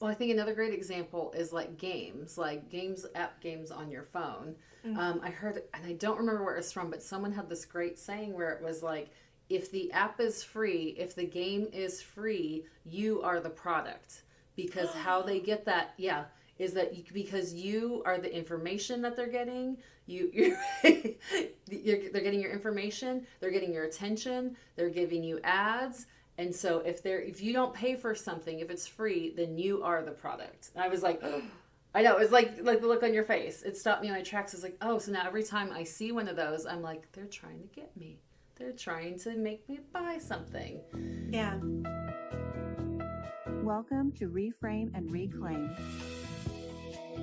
Well, I think another great example is app games on your phone. I heard, and I don't remember where it's from, but someone had this great saying where it was like, if the app is free, if the game is free, you are the product. Because how they get that, yeah, is that because you are the information that they're getting. They're getting your information, they're getting your attention, they're giving you ads, and so if you don't pay for something, if it's free, then you are the product. And I was like, oh, I know, it was like the look on your face. It stopped me in my tracks. It's like, oh, so now every time I see one of those, I'm like, they're trying to get me. They're trying to make me buy something. Yeah. Welcome to Reframe and Reclaim.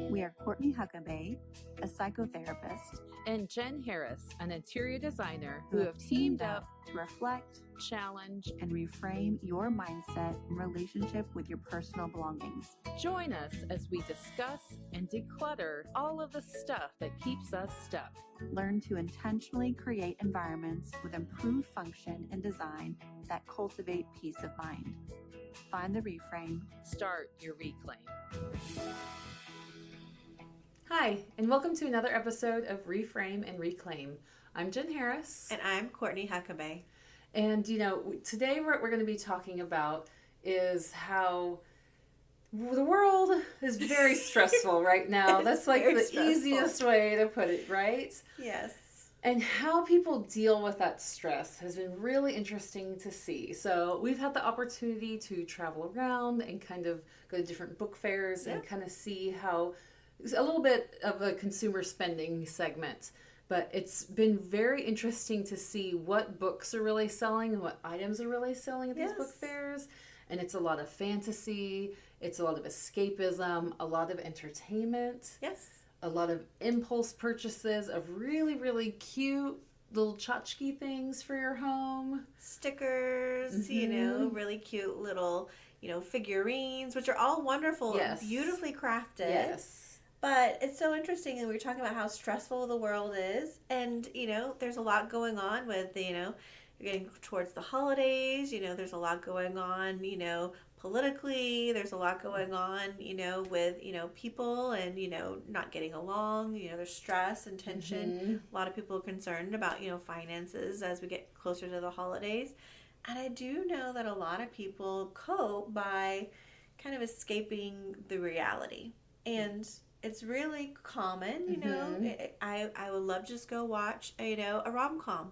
We are Courtney Huckabee, a psychotherapist, and Jen Harris, an interior designer, who have teamed up to reflect, challenge, and reframe your mindset in relationship with your personal belongings. Join us as we discuss and declutter all of the stuff that keeps us stuck. Learn to intentionally create environments with improved function and design that cultivate peace of mind. Find the reframe. Start your reclaim. Hi, and welcome to another episode of Reframe and Reclaim. I'm Jen Harris. And I'm Courtney Huckabee. And, today what we're going to be talking about is how the world is very stressful right now. That's like the easiest way to put it, right? Yes. And how people deal with that stress has been really interesting to see. So we've had the opportunity to travel around and kind of go to different book fairs and kind of see how a little bit of a consumer spending segment. But it's been very interesting to see what books are really selling and what items are really selling at these book fairs. And it's a lot of fantasy, it's a lot of escapism, a lot of entertainment. Yes. A lot of impulse purchases of really, really cute little tchotchke things for your home. Stickers, really cute little, figurines, which are all wonderful and beautifully crafted. Yes. But it's so interesting, and we were talking about how stressful the world is. And, there's a lot going on with, you're getting towards the holidays. There's a lot going on, politically. There's a lot going on, with, people and, not getting along. There's stress and tension. Mm-hmm. A lot of people are concerned about, finances as we get closer to the holidays. And I do know that a lot of people cope by kind of escaping the reality. And it's really common, I would love to just go watch, a rom-com.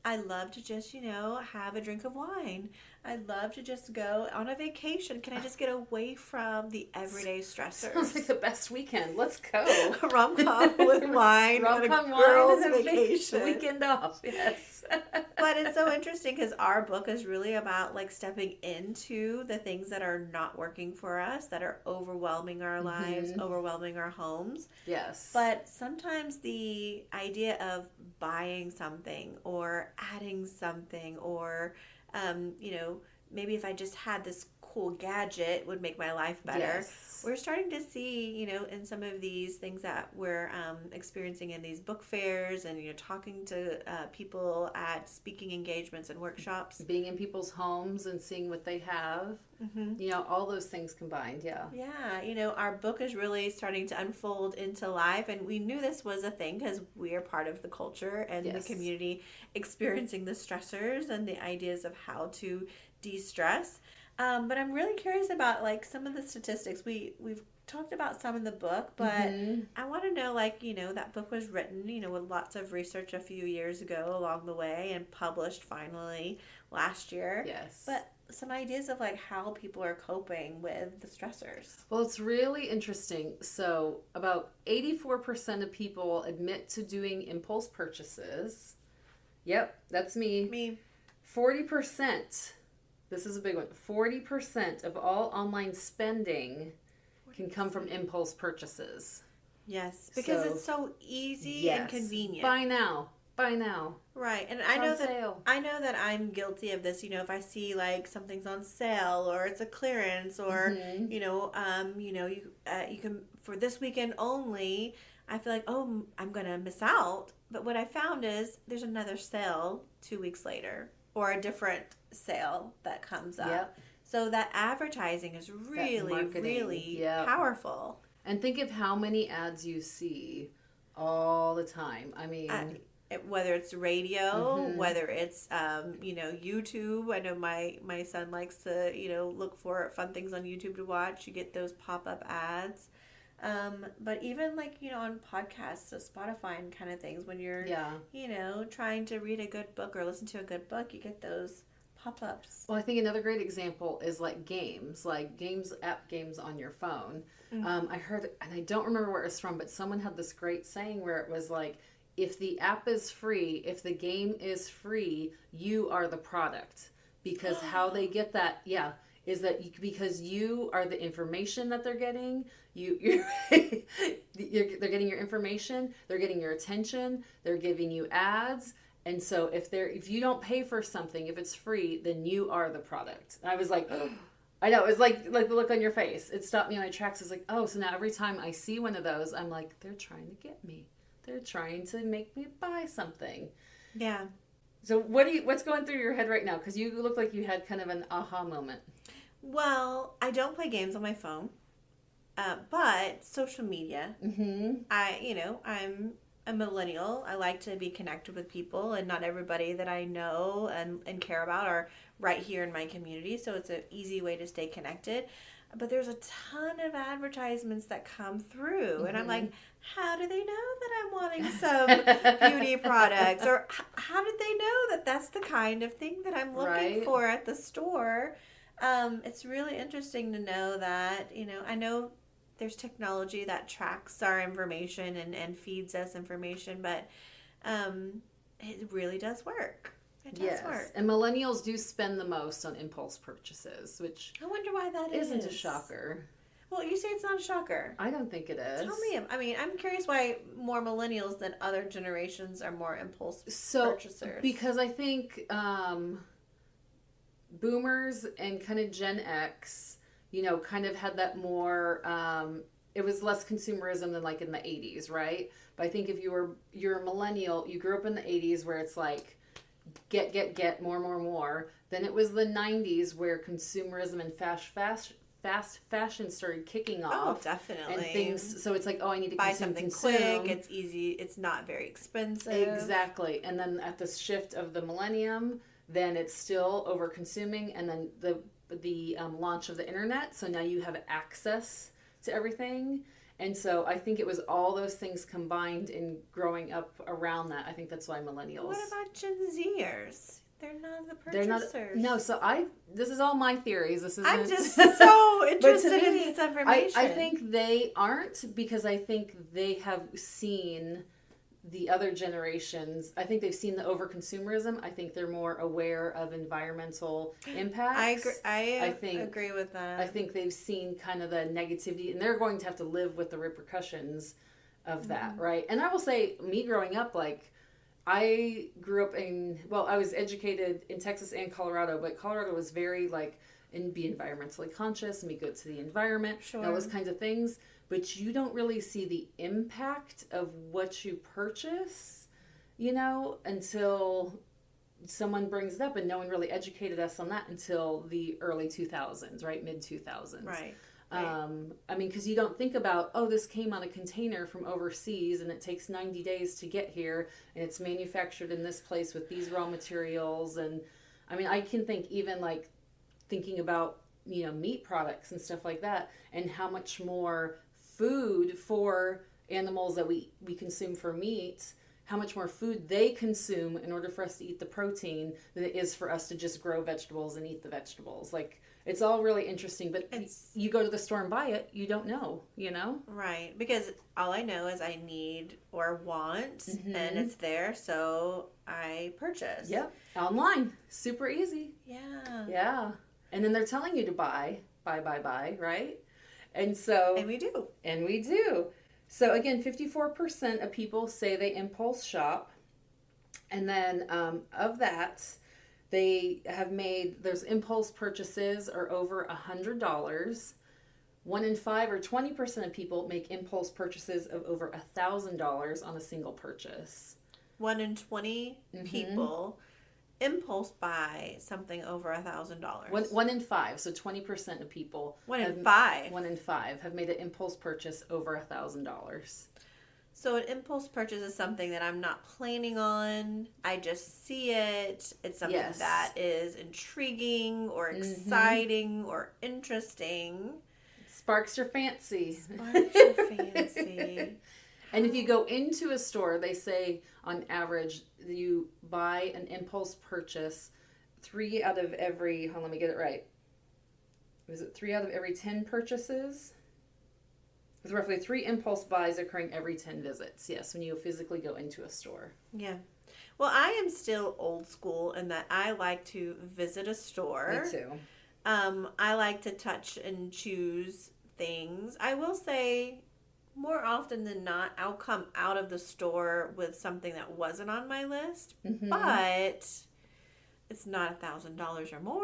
I love to just, have a drink of wine. I'd love to just go on a vacation. Can I just get away from the everyday stressors? Sounds like the best weekend. Let's go. Rom-com with wine. Rom-com girls' wine and vacation. Weekend off. Yes. But it's so interesting because our book is really about stepping into the things that are not working for us, that are overwhelming our lives, overwhelming our homes. Yes. But sometimes the idea of buying something or adding something or, maybe if I just had this cool gadget would make my life better. Yes. We're starting to see, in some of these things that we're experiencing in these book fairs and, talking to people at speaking engagements and workshops. Being in people's homes and seeing what they have. Mm-hmm. All those things combined, yeah. Yeah, our book is really starting to unfold into life, and we knew this was a thing because we are part of the culture and the community experiencing the stressors and the ideas of how to de-stress. But I'm really curious about some of the statistics. We've talked about some in the book, but I want to know that book was written, with lots of research a few years ago along the way and published finally last year. Yes. But some ideas of how people are coping with the stressors. Well, it's really interesting. So about 84% of people admit to doing impulse purchases. Yep, that's me. Me. 40%. This is a big one. 40% of all online spending can come from impulse purchases. Yes, because it's so easy and convenient. Buy now. Right, and I know that I'm guilty of this. If I see something's on sale or it's a clearance or you can for this weekend only. I feel like I'm gonna miss out. But what I found is there's another sale 2 weeks later or a different sale that comes up. Yep. So that advertising is really, really powerful. And think of how many ads you see all the time. I mean, whether it's radio, whether it's YouTube. I know my son likes to look for fun things on YouTube to watch. You get those pop-up ads. But even on podcasts, so Spotify and kind of things, when you're trying to read a good book or listen to a good book, you get those pop-ups. Well, I think another great example is games app games on your phone. I heard, and I don't remember where it's from, but someone had this great saying where it was if the app is free, if the game is free, you are the product. Because how they get that, is that because you are the information that they're getting. They're getting your information, they're getting your attention, they're giving you ads. And so if you don't pay for something, if it's free, then you are the product. And I was like, I know, it was like the look on your face. It stopped me in my tracks. It's like, oh, so now every time I see one of those, I'm like, they're trying to get me. They're trying to make me buy something. Yeah. So what's going through your head right now? Because you look like you had kind of an aha moment. Well, I don't play games on my phone, but social media. I'm a millennial. I like to be connected with people, and not everybody that I know and care about are right here in my community, so it's an easy way to stay connected. But there's a ton of advertisements that come through, and I'm like, how do they know that I'm wanting some beauty products? Or how did they know that that's the kind of thing that I'm looking for at the store? It's really interesting to know that, I know there's technology that tracks our information and feeds us information, but it really does work. It does work. And millennials do spend the most on impulse purchases, which I wonder why that isn't a shocker. Well, you say it's not a shocker. I don't think it is. Tell me. I mean, I'm curious why more millennials than other generations are more impulse purchasers. Because I think boomers and kind of Gen X, kind of had that more, it was less consumerism than in the 80s, right? But I think if you're a millennial, you grew up in the 80s where it's get, more. Then it was the 90s where consumerism and fast fashion started kicking off. Oh, definitely. And things, so it's I need to buy something quick. It's easy. It's not very expensive. Exactly. And then at the shift of the millennium, then it's still over consuming, and then the launch of the internet. So now you have access to everything. And so I think it was all those things combined in growing up around that. I think that's why millennials. What about Gen Zers? They're not the purchasers. No, so this is all my theories. This is I'm just so interested in this information. I think they aren't, because I think they have seen the other generations. I think they've seen the over-consumerism. I think they're more aware of environmental impacts. I agree with that. I think they've seen kind of the negativity, and they're going to have to live with the repercussions of that, right? And I will say, me growing up, I grew up I was educated in Texas and Colorado, but Colorado was very and be environmentally conscious and be good to the environment, and all those kinds of things. But you don't really see the impact of what you purchase, until someone brings it up, and no one really educated us on that until the early 2000s, right? Mid 2000s. Right. Because you don't think about, this came on a container from overseas and it takes 90 days to get here, and it's manufactured in this place with these raw materials. And I can think even thinking about, meat products and stuff like that, and how much more food for animals that we consume for meat, how much more food they consume in order for us to eat the protein than it is for us to just grow vegetables and eat the vegetables. It's all really interesting, but you go to the store and buy it, you don't know, Right, because all I know is I need or want, and it's there, so I purchase. Yep, online, super easy. Yeah. Yeah, and then they're telling you to buy, right? And so... And we do. So again, 54% of people say they impulse shop. And then of that, there's impulse purchases are over $100. 1 in 5 or 20% of people make impulse purchases of over $1,000 on a single purchase. 1 in 20 people impulse buy something over $1,000. One in five, so 20% of people. One in five. One in five have made an impulse purchase over $1,000. So an impulse purchase is something that I'm not planning on. I just see it. It's something that is intriguing or exciting or interesting. Sparks your fancy. Sparks your fancy. And if you go into a store, they say on average you buy an impulse purchase 3 out of every, let me get it right. Was it 3 out of every 10 purchases? With roughly 3 impulse buys occurring every 10 visits. Yes, when you physically go into a store. Yeah. Well, I am still old school in that I like to visit a store. Me too. I like to touch and choose things. I will say, more often than not, I'll come out of the store with something that wasn't on my list, but it's not $1,000 or more.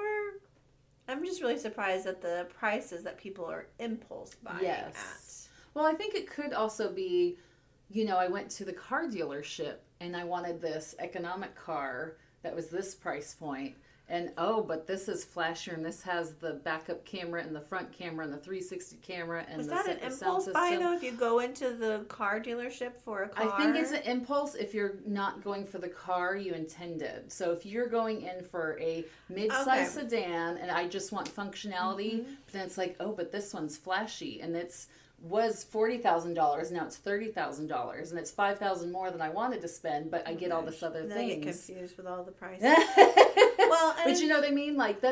I'm just really surprised at the prices that people are impulse buying at. Well, I think it could also be, I went to the car dealership and I wanted this economic car that was this price point. And but this is flashier and this has the backup camera and the front camera and the 360 camera and was the that an impulse buy though? If you go into the car dealership for a car, I think it's an impulse. If you're not going for the car you intended. So if you're going in for a mid-size sedan and I just want functionality, but then it's like, but this one's flashy and was $40,000, now it's $30,000, and it's $5,000 more than I wanted to spend, but I get all this other things. I get confused with all the prices. Well, but you know what I mean? Like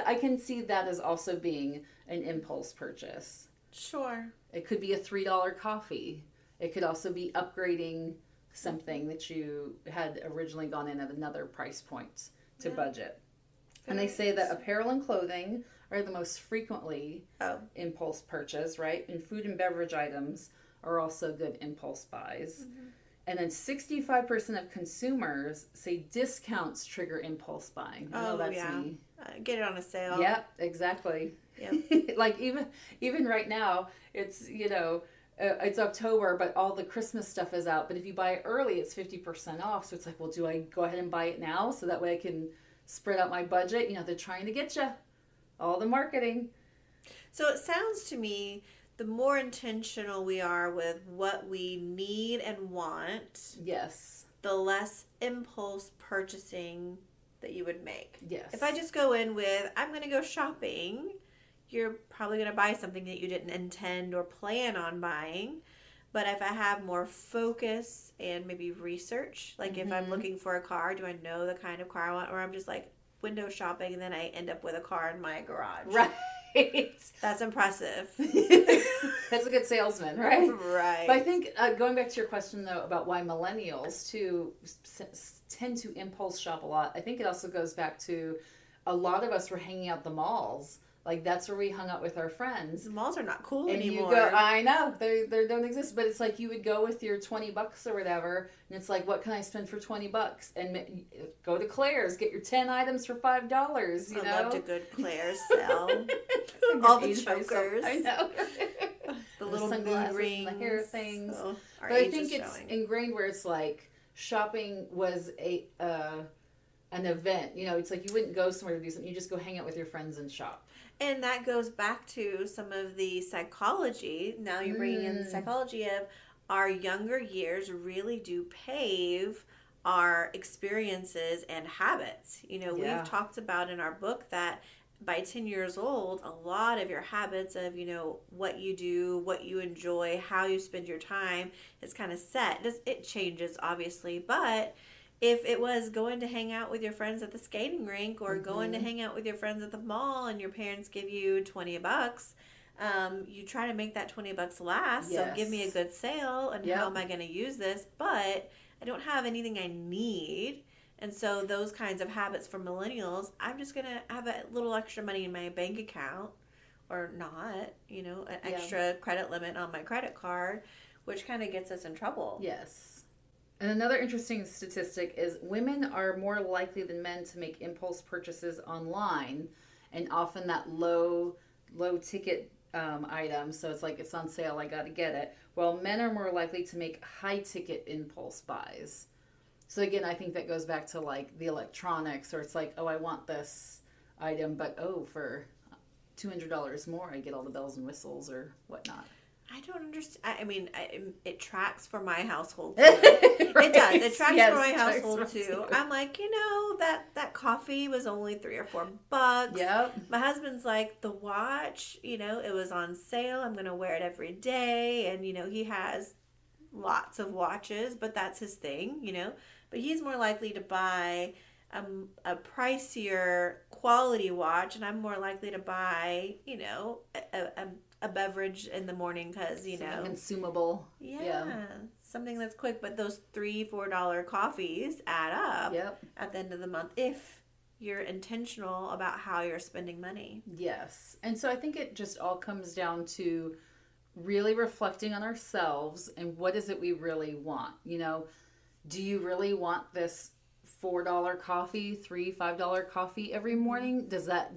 I can see that as also being an impulse purchase. Sure. It could be a $3 coffee. It could also be upgrading something that you had originally gone in at another price point to budget. And they say that apparel and clothing are the most frequently impulse purchase, right? And food and beverage items are also good impulse buys. And then 65% of consumers say discounts trigger impulse buying. I know that's me. Get it on a sale. Yep, exactly. Yep. Like even right now, it's, it's October, but all the Christmas stuff is out. But if you buy it early, it's 50% off. So it's like, well, do I go ahead and buy it now so that way I can spread out my budget? They're trying to get you. All the marketing. So it sounds to me, the more intentional we are with what we need and want, the less impulse purchasing that you would make. Yes. If I just go in with, I'm going to go shopping, you're probably going to buy something that you didn't intend or plan on buying. But if I have more focus and maybe research, like if I'm looking for a car, do I know the kind of car I want? Or I'm just like, window shopping and then I end up with a car in my garage. Right. That's impressive. That's a good salesman, right? Right. But I think going back to your question though about why millennials too tend to impulse shop a lot, I think it also goes back to a lot of us were hanging out the malls. Like that's where we hung out with our friends. The malls are not cool and anymore. You go, I know they don't exist, but it's like you would go with your $20 or whatever, and it's like, what can I spend for $20? And go to Claire's, get your 10 items for $5. You know, I loved a good Claire's sale. All the chokers, I know, the little sunglasses, rings, and the hair things. Oh, but I think it's ingrained where it's like shopping was an event. It's like you wouldn't go somewhere to do something; you just go hang out with your friends and shop. And that goes back to some of the psychology. Now you're bringing in the psychology of our younger years really do pave our experiences and habits. We've talked about in our book that by 10 years old, a lot of your habits of, what you do, what you enjoy, how you spend your time is kind of set. It changes, obviously, but if it was going to hang out with your friends at the skating rink or going to hang out with your friends at the mall and your parents give you $20, you try to make that $20 last. Yes. So give me a good sale and how am I going to use this? But I don't have anything I need. And so those kinds of habits for millennials, I'm just going to have a little extra money in my bank account or not, an extra credit limit on my credit card, which kind of gets us in trouble. Yes. And another interesting statistic is women are more likely than men to make impulse purchases online, and often that low ticket item. So it's like, it's on sale, I got to get it. Well, men are more likely to make high ticket impulse buys. So again, I think that goes back to like the electronics, or it's like, oh, I want this item, but for $200 more, I get all the bells and whistles or whatnot. I don't understand. I mean, it tracks for my household too. Right. It does. It tracks Yes, for my it tracks household for too. too. I'm like, that coffee was only $3 or $4. Yep. My husband's like, the watch, it was on sale. I'm gonna wear it every day, and he has lots of watches, but that's his thing, But he's more likely to buy a pricier quality watch, and I'm more likely to buy, a beverage in the morning because Something consumable. something that's quick. But those $3-4 coffees add up at the end of the month if you're intentional about how you're spending money. Yes. And so I think it just all comes down to really reflecting on ourselves and what is it we really want. Do you really want this $4 coffee, $5 coffee every morning? Does that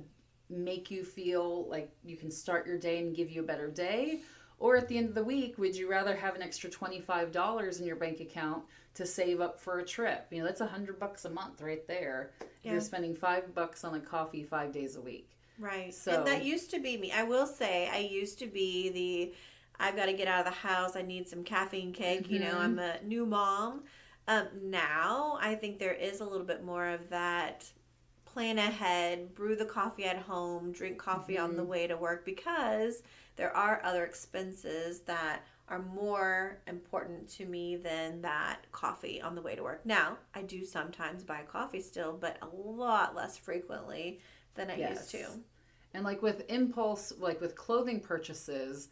make you feel like you can start your day and give you a better day? Or at the end of the week, would you rather have an extra $25 in your bank account to save up for a trip? That's $100 a month right there. Yeah. You're spending $5 on a coffee 5 days a week. Right. So, and that used to be me. I will say I used to be I've got to get out of the house. I need some caffeine kick. I'm a new mom. Now I think there is a little bit more of that plan ahead, brew the coffee at home, drink coffee on the way to work, because there are other expenses that are more important to me than that coffee on the way to work. Now, I do sometimes buy coffee still, but a lot less frequently than I used to. And like with impulse, like with clothing purchases,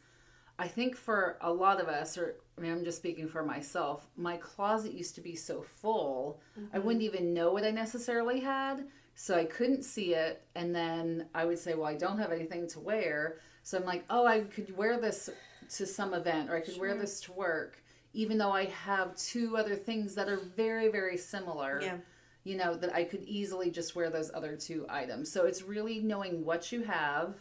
I think for a lot of us, I'm just speaking for myself, my closet used to be so full, I wouldn't even know what I necessarily had. So I couldn't see it. And then I would say, well, I don't have anything to wear. So I'm like, oh, I could wear this to some event, or I could wear this to work, even though I have 2 other things that are very, very similar. Yeah. That I could easily just wear those other 2 items. So it's really knowing what you have,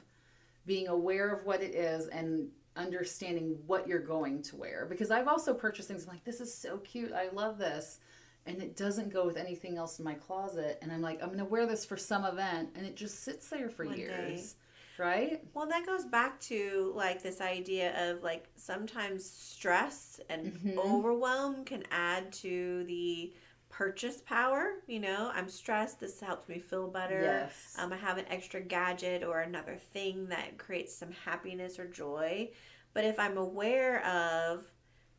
being aware of what it is, and understanding what you're going to wear. Because I've also purchased things, I'm like, this is so cute, I love this, and it doesn't go with anything else in my closet, and I'm like, I'm going to wear this for some event, and it just sits there for years. Right? Well, that goes back to like this idea of like sometimes stress and overwhelm can add to the purchase power. I'm stressed, this helps me feel better. Yes. I have an extra gadget or another thing that creates some happiness or joy. But if I'm aware of,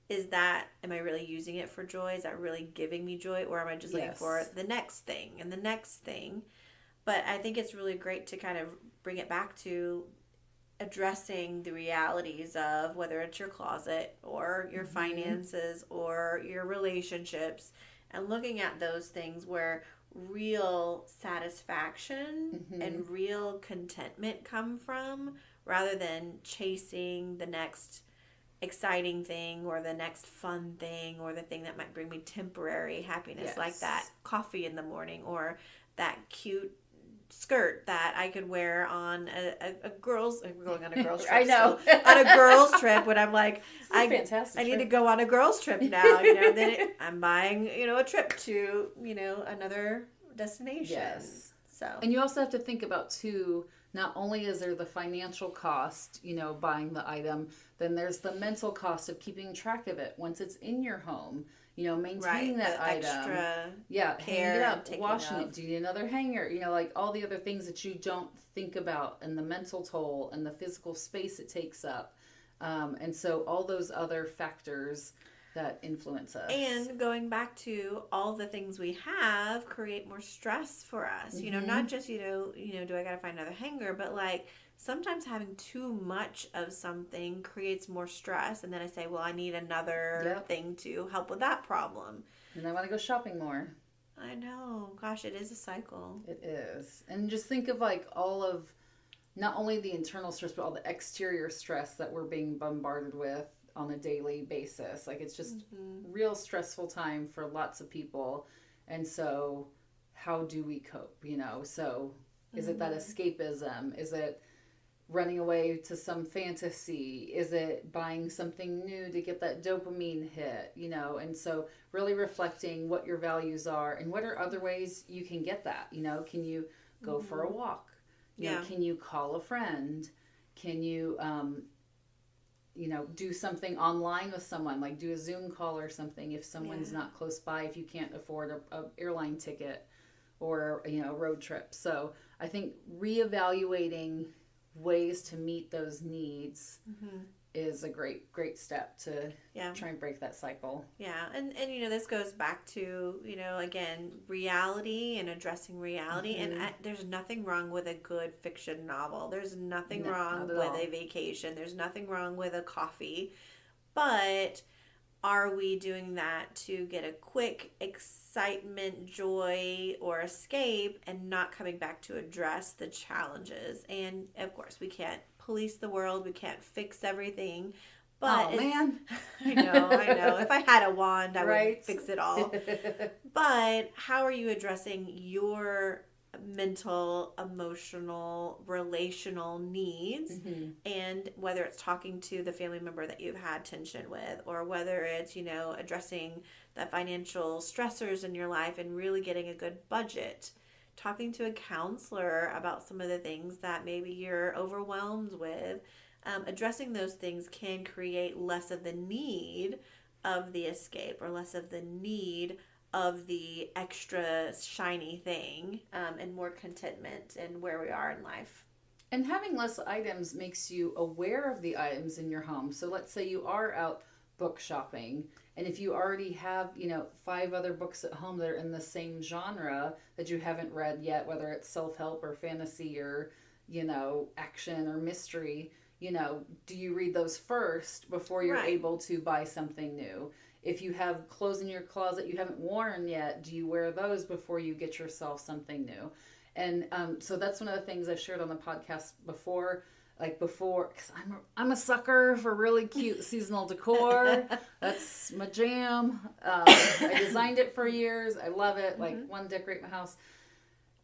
am I really using it for joy? Is that really giving me joy? Or am I just looking for the next thing and the next thing? But I think it's really great to kind of bring it back to addressing the realities of whether it's your closet or your finances or your relationships, and looking at those things where real satisfaction and real contentment come from, rather than chasing the next exciting thing or the next fun thing or the thing that might bring me temporary happiness, like that coffee in the morning or that cute skirt that I could wear on a girls. We're going on a girls trip. I know. On a girls trip when I'm like, fantastic. I need to go on a girls trip now. Then I'm buying a trip to another destination. Yes. So, and you also have to think about too, not only is there the financial cost, buying the item, then there's the mental cost of keeping track of it once it's in your home. Maintaining that item. Extra hanging it up, washing it, do you need another hanger? Like all the other things that you don't think about, and the mental toll and the physical space it takes up. And so all those other factors that influence us. And going back to all the things we have create more stress for us. Not just, do I got to find another hanger, but like sometimes having too much of something creates more stress. And then I say, well, I need another thing to help with that problem. And I want to go shopping more. I know. Gosh, it is a cycle. It is. And just think of like all of, not only the internal stress, but all the exterior stress that we're being bombarded with on a daily basis. Like it's just real stressful time for lots of people. And so how do we cope? So is it that escapism? Is it running away to some fantasy? Is it buying something new to get that dopamine hit? And so really reflecting what your values are and what are other ways you can get that. Can you go for a walk? Can you call a friend? Can you do something online with someone, like do a Zoom call or something if someone's not close by, if you can't afford a airline ticket or a road trip. So I think reevaluating ways to meet those needs is a great step to try and break that cycle. Yeah. And this goes back to, again, reality and addressing reality. And there's nothing wrong with a good fiction novel. There's nothing wrong with a vacation. There's nothing wrong with a coffee. But are we doing that to get a quick excitement, joy, or escape and not coming back to address the challenges? And of course, we can't police the world. We can't fix everything. But man. I know. If I had a wand, I would fix it all. But how are you addressing your mental, emotional, relational needs? And whether it's talking to the family member that you've had tension with, or whether it's, addressing the financial stressors in your life and really getting a good budget, talking to a counselor about some of the things that maybe you're overwhelmed with. Addressing those things can create less of the need of the escape or less of the need of the extra shiny thing, and more contentment in where we are in life. And having less items makes you aware of the items in your home. So let's say you are out book shopping, and if you already have 5 other books at home that are in the same genre that you haven't read yet, whether it's self-help or fantasy or action or mystery, do you read those first before you're able to buy something new? If you have clothes in your closet you haven't worn yet, do you wear those before you get yourself something new? And so that's one of the things I've shared on the podcast before. Because I'm a sucker for really cute seasonal decor. That's my jam. I designed it for years. I love it. Want to decorate my house.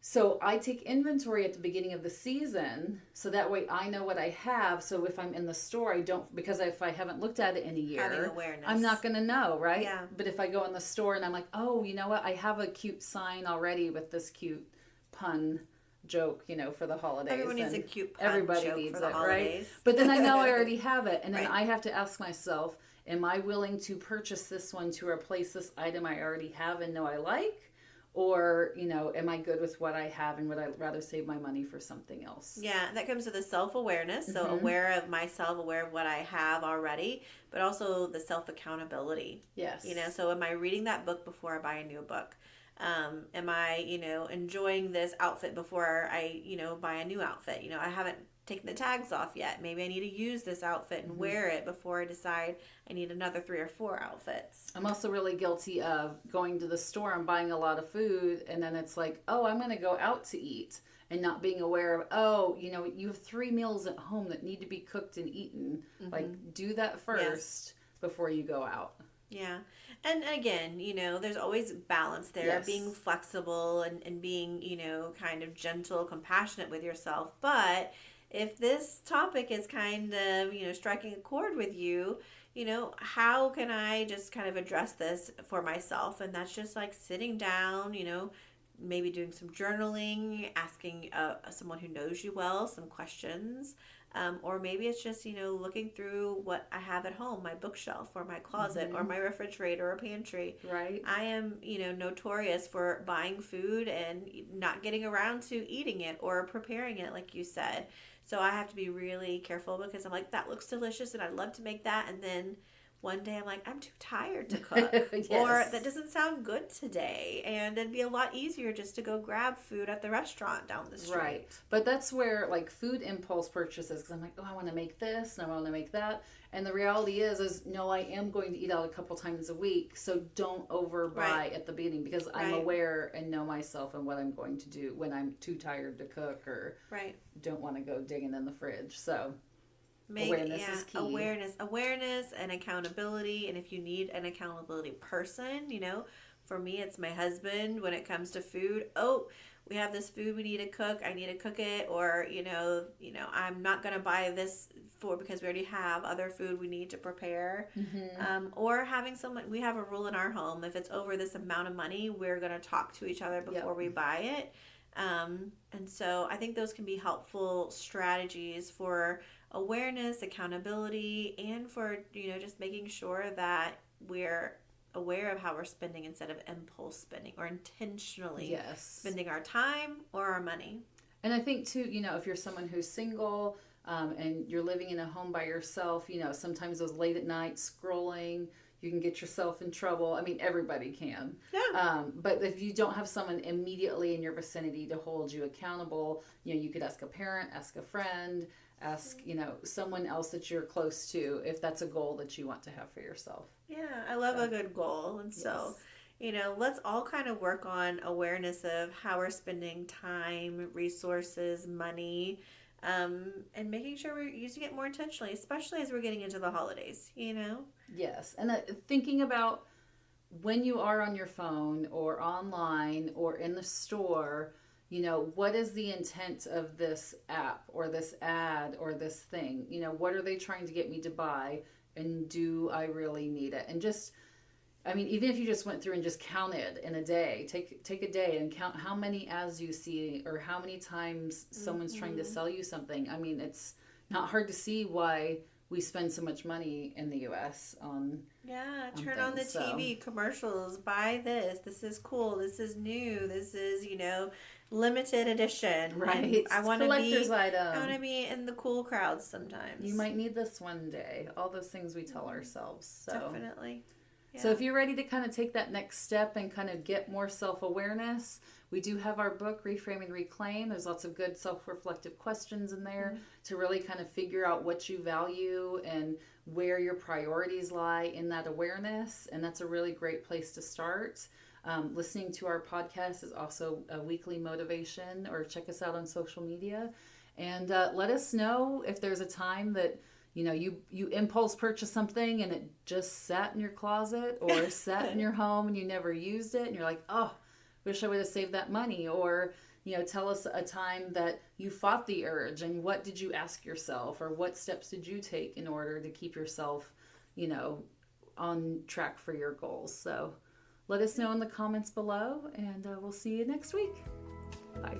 So I take inventory at the beginning of the season, so that way I know what I have. So if I'm in the store, because if I haven't looked at it in a year, I'm not going to know, right? Yeah. But if I go in the store and I'm like, oh, you know what? I have a cute sign already with this cute pun joke, for the holidays. Everyone needs a cute pun everybody joke needs for the it, holidays. right? But then I know I already have it, and then I have to ask myself, am I willing to purchase this one to replace this item I already have and know I like? Or, am I good with what I have and would I rather save my money for something else? Yeah, that comes to the self-awareness. So aware of myself, aware of what I have already, but also the self-accountability. Yes. So am I reading that book before I buy a new book? Am I, enjoying this outfit before I, buy a new outfit? I haven't taken the tags off yet. Maybe I need to use this outfit and wear it before I decide I need another 3 or 4 outfits. I'm also really guilty of going to the store and buying a lot of food, and then it's like, oh, I'm going to go out to eat, and not being aware of, you have 3 meals at home that need to be cooked and eaten. Do that first before you go out. Yeah. And again, there's always balance there, Yes. being flexible and being, kind of gentle, compassionate with yourself. But if this topic is kind of, striking a chord with you, how can I just kind of address this for myself? And that's just like sitting down, maybe doing some journaling, asking someone who knows you well some questions. Or maybe it's just, looking through what I have at home, my bookshelf or my closet or my refrigerator or pantry. Right. I am, notorious for buying food and not getting around to eating it or preparing it, like you said. So I have to be really careful because I'm like, that looks delicious and I'd love to make that. And then one day I'm like, I'm too tired to cook. Yes. Or that doesn't sound good today. And it'd be a lot easier just to go grab food at the restaurant down the street. Right. But that's where food impulse purchases, because I'm like, oh, I want to make this and I want to make that. And the reality is no, I am going to eat out a couple times a week. So don't overbuy at the beginning, because I'm aware and know myself and what I'm going to do when I'm too tired to cook or don't want to go digging in the fridge. So awareness is key. Awareness and accountability. And if you need an accountability person, for me, it's my husband when it comes to food. Oh, we have this food we need to cook, I need to cook it, or I'm not going to buy this because we already have other food we need to prepare. Or having someone, we have a rule in our home, if it's over this amount of money, we're going to talk to each other before we buy it. And so I think those can be helpful strategies for awareness, accountability, and for, just making sure that we're aware of how we're spending instead of impulse spending, or intentionally spending our time or our money. And I think too, if you're someone who's single, and you're living in a home by yourself, sometimes those late at night scrolling, you can get yourself in trouble. I mean, everybody can. Yeah. But if you don't have someone immediately in your vicinity to hold you accountable, you could ask a parent, ask a friend, ask, someone else that you're close to, if that's a goal that you want to have for yourself. Yeah, I love a good goal. And so, let's all kind of work on awareness of how we're spending time, resources, money, and making sure we're using it more intentionally, especially as we're getting into the holidays, Yes. And thinking about when you are on your phone or online or in the store, what is the intent of this app or this ad or this thing? What are they trying to get me to buy? And do I really need it? And even if you just went through and just counted in a day, take a day and count how many ads you see or how many times someone's trying to sell you something. I mean, it's not hard to see why we spend so much money in the U.S. on turn on the TV commercials, buy this is cool, this is new, this is, limited edition. Right. I want to be in the cool crowds sometimes. You might need this one day. All those things we tell ourselves. So. Definitely. Yeah. So if you're ready to kind of take that next step and kind of get more self-awareness, we do have our book, Reframe and Reclaim. There's lots of good self-reflective questions in there to really kind of figure out what you value and where your priorities lie in that awareness. And that's a really great place to start. Listening to our podcast is also a weekly motivation, or check us out on social media. And let us know if there's a time that you impulse purchase something and it just sat in your closet or sat in your home and you never used it and you're like, oh, wish I would have saved that money. Or, tell us a time that you fought the urge and what did you ask yourself, or what steps did you take in order to keep yourself, on track for your goals. So let us know in the comments below, and we'll see you next week. Bye.